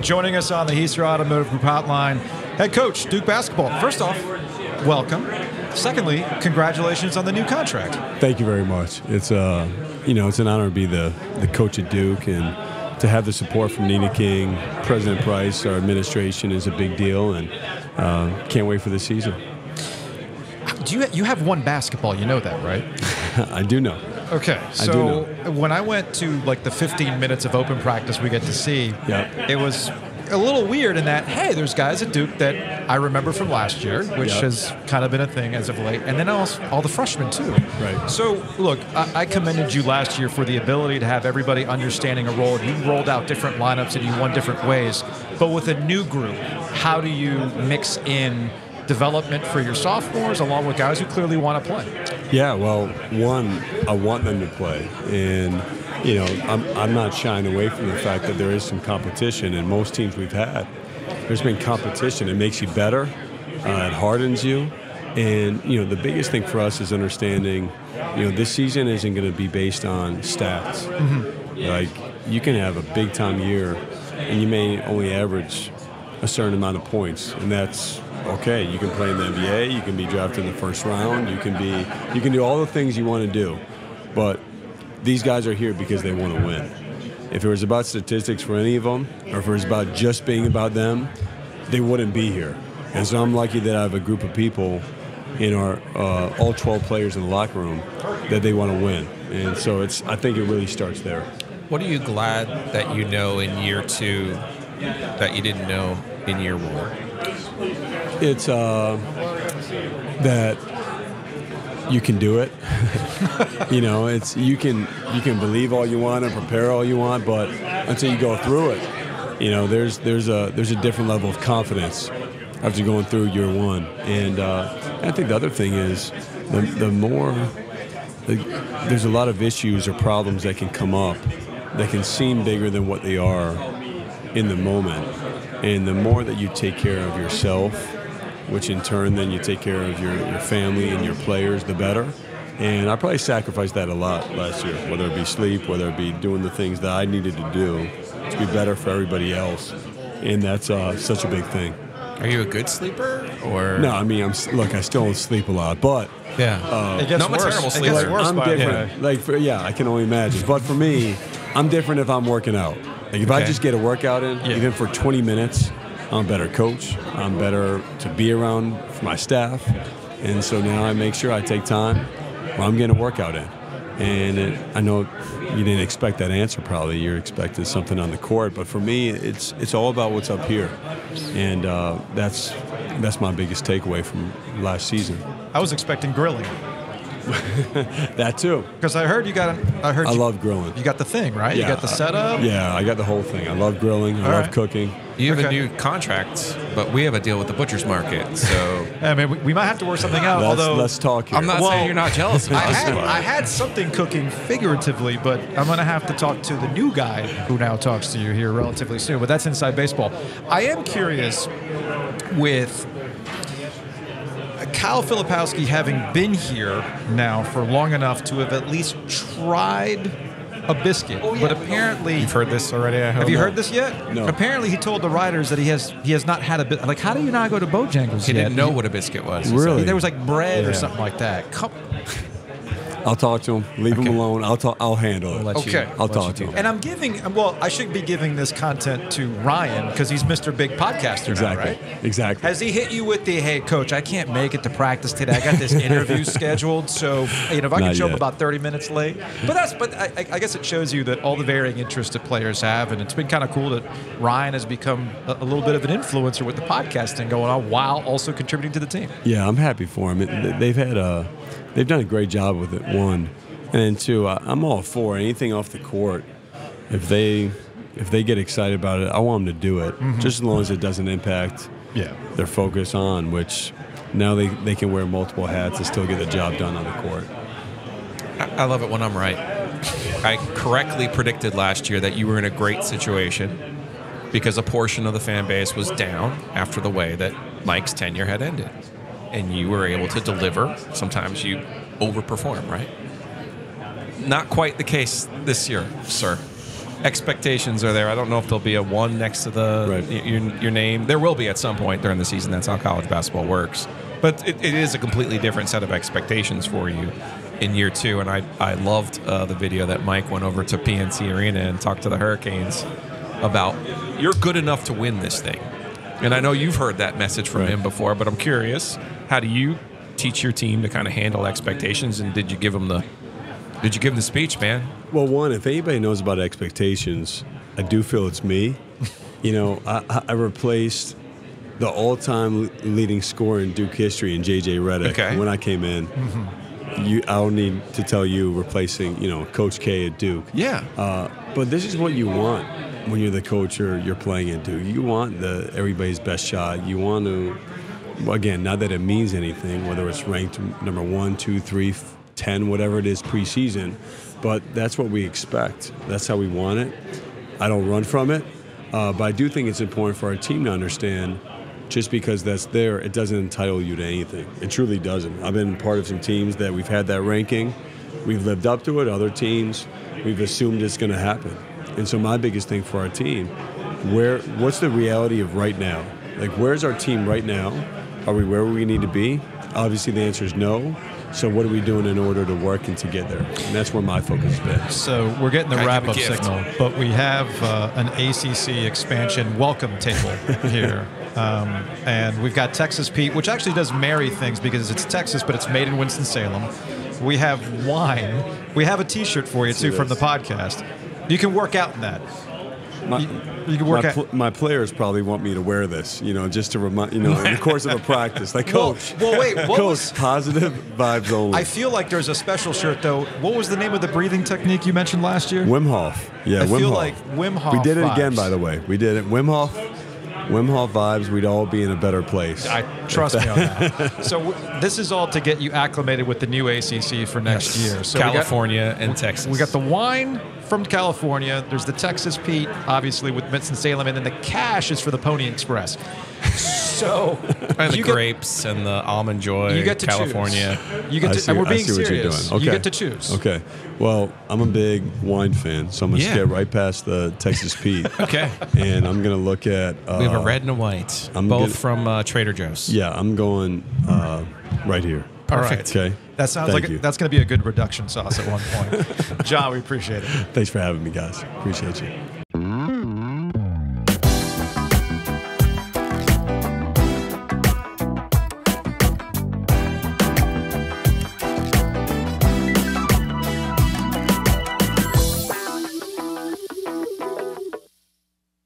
Joining us on the Heister Automotive Group hotline, head coach, Duke basketball. First off, welcome. Secondly, congratulations on the new contract. Thank you very much. It's it's an honor to be the coach at Duke, and to have the support from Nina King, President Price, our administration is a big deal, and can't wait for the season. You have won basketball, you know that, right? I do know. Okay, so when I went to like the 15 minutes of open practice we get to see, it was a little weird in that, hey, there's guys at Duke that I remember from last year, which has kind of been a thing as of late, and then also all the freshmen too. Right. So, look, I commended you last year for the ability to have everybody understanding a role. You rolled out different lineups and you won different ways. But with a new group, how do you mix in development for your sophomores along with guys who clearly want to play? Yeah, well, one, I want them to play, and I'm not shying away from the fact that there is some competition, and most teams we've had, there's been competition. It makes you better, it hardens you, and the biggest thing for us is understanding, this season isn't going to be based on stats. Mm-hmm. Like, you can have a big time year, and you may only average a certain amount of points, and that's okay. You can play in the NBA, you can be drafted in the first round, you can do all the things you want to do, but these guys are here because they want to win. If it was about statistics for any of them, or if it was about just being about them, they wouldn't be here. And so I'm lucky that I have a group of people in our all 12 players in the locker room that they want to win. And so I think it really starts there. What are you glad that you know in year 2 that you didn't know in year 1? It's that you can do it. It's you can believe all you want and prepare all you want, but until you go through it, there's a different level of confidence after going through year 1. And I think the other thing is there's a lot of issues or problems that can come up that can seem bigger than what they are in the moment. And the more that you take care of yourself, which in turn then you take care of your family and your players, the better. And I probably sacrificed that a lot last year, whether it be sleep, whether it be doing the things that I needed to do to be better for everybody else. And that's such a big thing. Are you a good sleeper? Or No, I mean, I still don't sleep a lot, but it gets not worse. a terrible It sleeper. gets worse. I'm different. I can only imagine. But for me, I'm different if I'm working out. Like if I just get a workout in, even for 20 minutes, I'm a better coach. I'm better to be around for my staff. And so now I make sure I take time when I'm getting a workout in. And I know you didn't expect that answer probably. You're expecting something on the court. But for me, it's all about what's up here. And that's my biggest takeaway from last season. I was expecting grilling. That too. Because I heard I love grilling. You got the thing, right? Yeah, you got the setup? Yeah, I got the whole thing. I love grilling. I love cooking. You have a new contract, but we have a deal with the butcher's market, so I mean, we might have to work something out. Let's talk here. I'm not saying you're not jealous of us. I had something cooking figuratively, but I'm going to have to talk to the new guy who now talks to you here relatively soon. But that's inside baseball. I am curious with Kyle Filipowski having been here now for long enough to have at least tried a biscuit, but apparently You've heard this already, I hope. Have you heard this yet? No. Apparently he told the writers that he has not had a bit. Like, how do you not go to Bojangles He yet? didn't know what a biscuit was. Really? There was like bread or something like that. I'll talk to him. Leave him alone. I'll handle it. I'll talk to him. And I should be giving this content to Ryan because he's Mr. Big Podcaster now, right? Exactly. Has he hit you with the, hey, coach, I can't make it to practice today. I got this interview scheduled, so if I can show up about 30 minutes late. But I guess it shows you that all the varying interests that players have, and it's been kind of cool that Ryan has become a little bit of an influencer with the podcasting going on while also contributing to the team. Yeah, I'm happy for him. They've done a great job with it, one. And then two, I'm all for anything off the court. If they get excited about it, I want them to do it, just as long as it doesn't impact their focus on, which now they can wear multiple hats and still get the job done on the court. I love it when I'm right. I correctly predicted last year that you were in a great situation because a portion of the fan base was down after the way that Mike's tenure had ended. And you were able to deliver. Sometimes you overperform, right? Not quite the case this year, sir. expectations are there. I don't know if there'll be a 1 next to the your name. There will be at some point during the season. That's how college basketball works. But it is a completely different set of expectations for you in year 2. And I loved the video that Mike went over to PNC Arena and talked to the Hurricanes about, you're good enough to win this thing. And I know you've heard that message from him before, but I'm curious, how do you teach your team to kind of handle expectations, and did you give them the speech, man? Well, one, if anybody knows about expectations, I do feel it's me. I replaced the all-time leading scorer in Duke history in J.J. Redick when I came in. I don't need to tell you replacing, Coach K at Duke. Yeah. But this is what you want when you're the coach or you're playing at Duke. You want everybody's best shot. You want to, again, not that it means anything, whether it's ranked number 1, 2, 3, 10, whatever it is preseason, but that's what we expect. That's how we want it. I don't run from it, but I do think it's important for our team to understand, just because that's there, it doesn't entitle you to anything. It truly doesn't. I've been part of some teams that we've had that ranking. We've lived up to it. Other teams, we've assumed it's going to happen. And so my biggest thing for our team, what's the reality of right now? Like, where's our team right now? Are we where we need to be? Obviously, the answer is no. So what are we doing in order to work and to get there? And that's where my focus has been. So we're getting the wrap-up signal, but we have an ACC expansion welcome table here. And we've got Texas Pete, which actually does marry things because it's Texas, but it's made in Winston-Salem. We have wine. We have a T-shirt for you, too, from the podcast. You can work out in that. You can work out. My players probably want me to wear this, just to remind, in the course of a practice. Like, Coach, well, wait, Coach, positive vibes only. I feel like there's a special shirt, though. What was the name of the breathing technique you mentioned last year? Wim Hof. Yeah, I Wim feel Hof. like Wim Hof We did it vibes. again, by the way. We did it. Wim Hof vibes, we'd all be in a better place. Trust me on that. So this is all to get you acclimated with the new ACC for next year. So California and Texas. We got the wine from California. There's the Texas Pete, obviously, with Winston-Salem, and then the cash is for the Pony Express. So and the grapes and the almond joy. You get to California. Choose. You get to, and we're being serious. Okay. You get to choose. Okay. Well, I'm a big wine fan, so I'm going to skip right past the Texas Pete. Okay. And I'm going to look at... we have a red and a white, both from Trader Joe's. Yeah, I'm going right here. Perfect. Okay. That sounds like that's going to be a good reduction sauce at one point. John, we appreciate it. Thanks for having me, guys. Appreciate you.